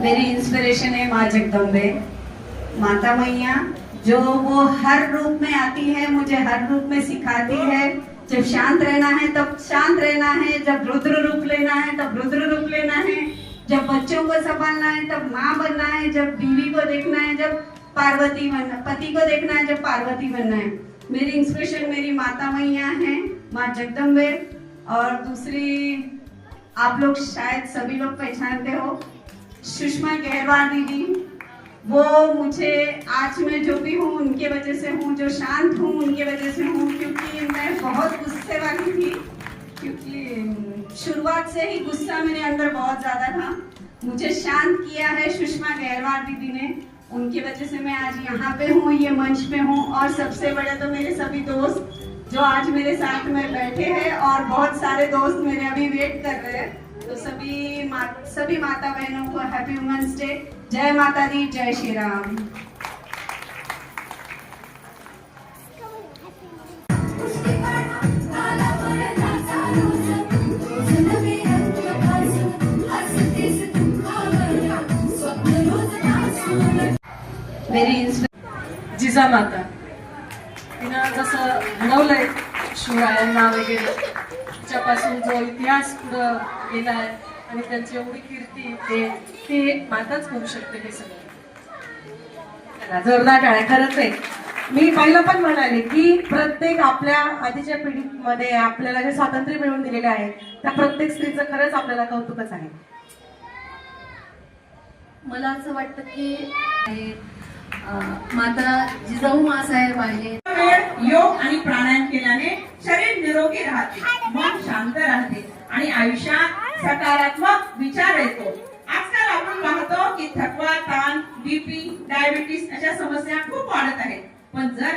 मेरी inspiration है माँ जगदम्बे, माता मैया, जो वो हर रूप में आती है, मुझे हर रूप में सिखाती है। जब शांत रहना है तब शांत रहना है, जब रुद्र रूप लेना है तब रुद्र रूप लेना है, जब बच्चों को संभालना है तब माँ बनना है, जब बीवी को देखना है जब पार्वती बनना, पति को देखना है जब पार्वती बनना है। मेरी इंस्पिरेशन मेरी माता मैया है, माँ जगदम्बे। और दूसरी आप लोग शायद सभी लोग पहचानते हो, सुषमा गहरवाल दीदी। वो मुझे आज मैं जो भी हूँ उनके वजह से हूँ, जो शांत हूँ उनके वजह से हूँ, क्योंकि मैं बहुत गुस्से वाली थी, क्योंकि शुरुआत से ही गुस्सा मेरे अंदर बहुत ज्यादा था। मुझे शांत किया है सुषमा गहरवाल दीदी ने, उनकी वजह से मैं आज यहाँ पे हूँ, ये मंच पे हूँ। और सबसे बड़े तो मेरे सभी दोस्त जो आज मेरे साथ में बैठे हैं, और बहुत सारे दोस्त मेरे अभी वेट कर रहे हैं। तो सभी माता बहनों को हैप्पी वुमेन्स डे। जय माता दी, जय श्री राम। मेरी जिजामाता तिनं जसं घडवलंय शिवरायांना वगैरे, तिच्यापासून जो इतिहास पुढं गेलाय आणि त्यांची एवढी कीर्ती, ते एक माताच करू शकते हे सगळं. जोरदार टाळ्या. खरंच आहे, मी पहिलं पण म्हणाले की प्रत्येक आपल्या आधीच्या पिढीमध्ये आपल्याला जे स्वातंत्र्य मिळवून दिलेले आहे त्या प्रत्येक स्त्रीचं खरंच आपल्याला कौतुकच आहे. मला असं वाटतं की माता जिजाऊ मासाहेब आहेत. योग आणि प्राणायाम केल्याने शरीर निरोगी राहते, मन शांत राहते आणि आयुष्यात सकारात्मक विचार येतो. आजकाल आपण पाहतो की थकवा, ताण, बीपी, डायबिटीस अशा समस्या खूप वाढत आहेत. पण जर